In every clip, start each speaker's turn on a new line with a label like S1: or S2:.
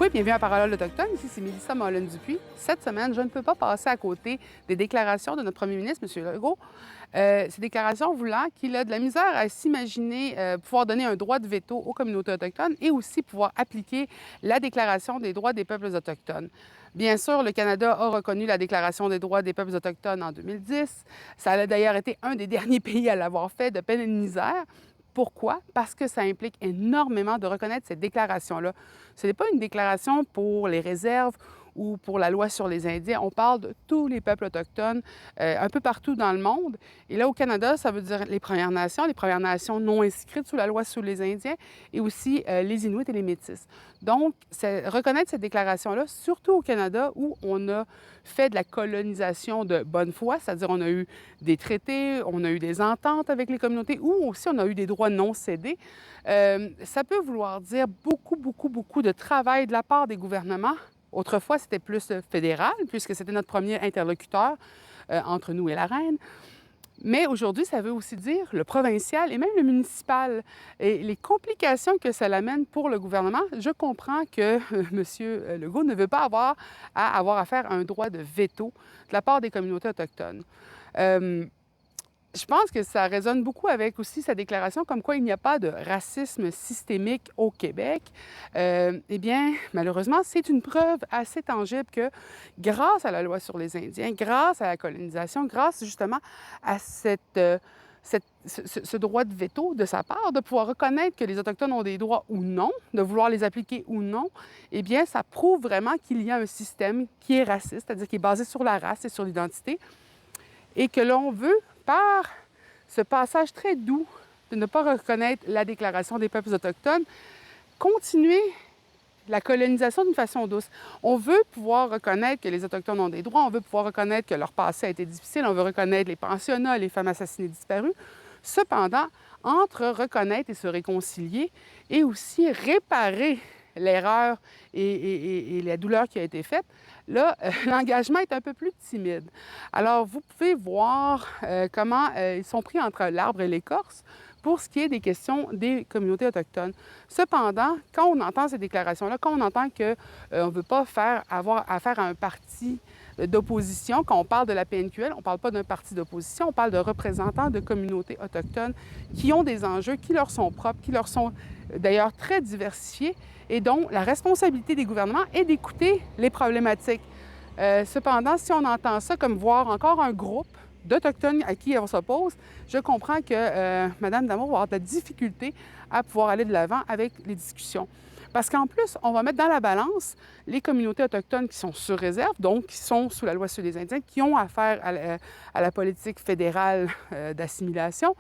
S1: et bienvenue à Parole autochtone. Ici, c'est Mélissa Mollin-Dupuis. Cette semaine, je ne peux pas passer à côté des déclarations de notre premier ministre, M. Legault. Ces déclarations voulant qu'il a de la misère à s'imaginer pouvoir donner un droit de veto aux communautés autochtones et aussi pouvoir appliquer la Déclaration des droits des peuples autochtones. Bien sûr, le Canada a reconnu la Déclaration des droits des peuples autochtones en 2010. Ça a d'ailleurs été un des derniers pays à l'avoir fait de peine et de misère. Pourquoi? Parce que ça implique énormément de reconnaître cette déclaration-là. Ce n'est pas une déclaration pour les réserves ou pour la loi sur les Indiens. On parle de tous les peuples autochtones un peu partout dans le monde. Et là, au Canada, ça veut dire les Premières Nations non inscrites sous la loi sur les Indiens et aussi les Inuits et les Métis. Donc, reconnaître cette déclaration-là, surtout au Canada où on a fait de la colonisation de bonne foi, c'est-à-dire on a eu des traités, on a eu des ententes avec les communautés ou aussi on a eu des droits non cédés, ça peut vouloir dire beaucoup de travail de la part des gouvernements. Autrefois, c'était plus fédéral, puisque c'était notre premier interlocuteur entre nous et la reine. Mais aujourd'hui, ça veut aussi dire le provincial et même le municipal. Et les complications que ça amène pour le gouvernement, je comprends que M. Legault ne veut pas avoir à faire un droit de veto de la part des communautés autochtones. Je pense que ça résonne beaucoup avec aussi sa déclaration comme quoi il n'y a pas de racisme systémique au Québec. Eh bien, malheureusement, c'est une preuve assez tangible que grâce à la loi sur les Indiens, grâce à la colonisation, grâce justement à ce droit de veto de sa part, de pouvoir reconnaître que les Autochtones ont des droits ou non, de vouloir les appliquer ou non, eh bien, ça prouve vraiment qu'il y a un système qui est raciste, c'est-à-dire qui est basé sur la race et sur l'identité, et que l'on veut, par ce passage très doux de ne pas reconnaître la Déclaration des peuples autochtones, continuer la colonisation d'une façon douce. On veut pouvoir reconnaître que les Autochtones ont des droits, on veut pouvoir reconnaître que leur passé a été difficile, on veut reconnaître les pensionnats, les femmes assassinées disparues. Cependant, entre reconnaître et se réconcilier et aussi réparer l'erreur et la douleur qui a été faite, là, l'engagement est un peu plus timide. Alors, vous pouvez voir comment ils sont pris entre l'arbre et l'écorce pour ce qui est des questions des communautés autochtones. Cependant, quand on entend ces déclarations-là, quand on entend qu'on ne veut pas avoir affaire à un parti d'opposition, quand on parle de la PNQL, on ne parle pas d'un parti d'opposition, on parle de représentants de communautés autochtones qui ont des enjeux qui leur sont propres, qui leur sont d'ailleurs très diversifiés et dont la responsabilité des gouvernements est d'écouter les problématiques. Cependant, si on entend ça comme voir encore un groupe d'Autochtones à qui on s'oppose, je comprends que Mme Damour va avoir de la difficulté à pouvoir aller de l'avant avec les discussions. Parce qu'en plus, on va mettre dans la balance les communautés autochtones qui sont sur réserve, donc qui sont sous la loi sur les Indiens, qui ont affaire à la politique fédérale d'assimilation.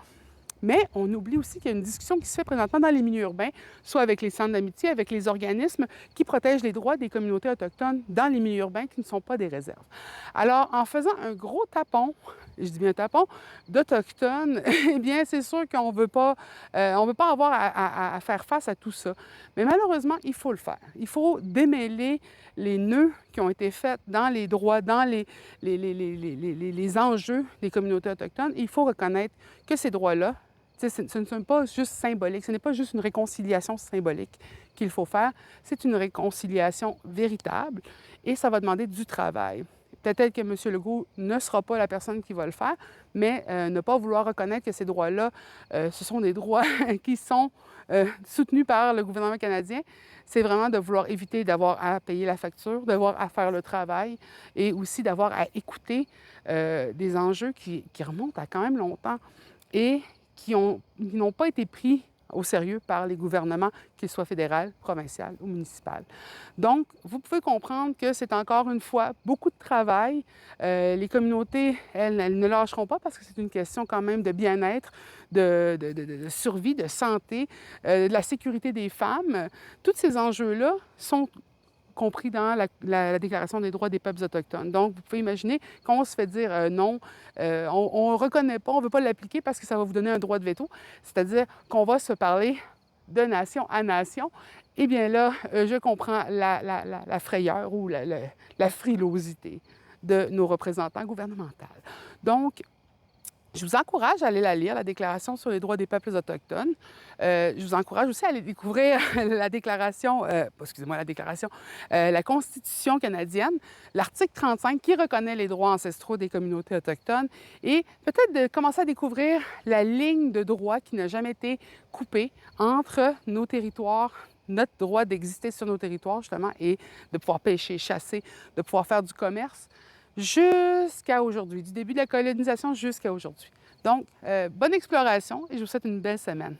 S1: Mais on oublie aussi qu'il y a une discussion qui se fait présentement dans les milieux urbains, soit avec les centres d'amitié, avec les organismes qui protègent les droits des communautés autochtones dans les milieux urbains qui ne sont pas des réserves. Alors, en faisant un gros tapon, je dis bien tapon, d'Autochtones, eh bien, c'est sûr qu'on ne veut pas avoir à faire face à tout ça. Mais malheureusement, il faut le faire. Il faut démêler les nœuds qui ont été faits dans les droits, dans les enjeux des communautés autochtones. Il faut reconnaître que ces droits-là, ce ne sont pas juste symboliques, ce n'est pas juste une réconciliation symbolique qu'il faut faire, c'est une réconciliation véritable et ça va demander du travail. Peut-être que M. Legault ne sera pas la personne qui va le faire, mais ne pas vouloir reconnaître que ces droits-là, ce sont des droits qui sont soutenus par le gouvernement canadien, c'est vraiment de vouloir éviter d'avoir à payer la facture, d'avoir à faire le travail et aussi d'avoir à écouter des enjeux qui remontent à quand même longtemps et qui n'ont pas été pris au sérieux par les gouvernements, qu'ils soient fédéral, provincial ou municipal. Donc, vous pouvez comprendre que c'est encore une fois beaucoup de travail. Les communautés, elles ne lâcheront pas parce que c'est une question quand même de bien-être, de survie, de santé, de la sécurité des femmes. Tous ces enjeux-là sont compris dans la Déclaration des droits des peuples autochtones. Donc, vous pouvez imaginer qu'on se fait dire non, on ne reconnaît pas, on ne veut pas l'appliquer parce que ça va vous donner un droit de veto, c'est-à-dire qu'on va se parler de nation à nation. Eh bien là, je comprends la frayeur ou la frilosité de nos représentants gouvernementaux. Donc, Je vous encourage à aller la lire, la Déclaration sur les droits des peuples autochtones. Je vous encourage aussi à aller découvrir la déclaration, excusez-moi, la déclaration, la Constitution canadienne, l'article 35 qui reconnaît les droits ancestraux des communautés autochtones et peut-être de commencer à découvrir la ligne de droit qui n'a jamais été coupée entre nos territoires, notre droit d'exister sur nos territoires, justement, et de pouvoir pêcher, chasser, de pouvoir faire du commerce jusqu'à aujourd'hui, du début de la colonisation jusqu'à aujourd'hui. Donc, bonne exploration et je vous souhaite une belle semaine.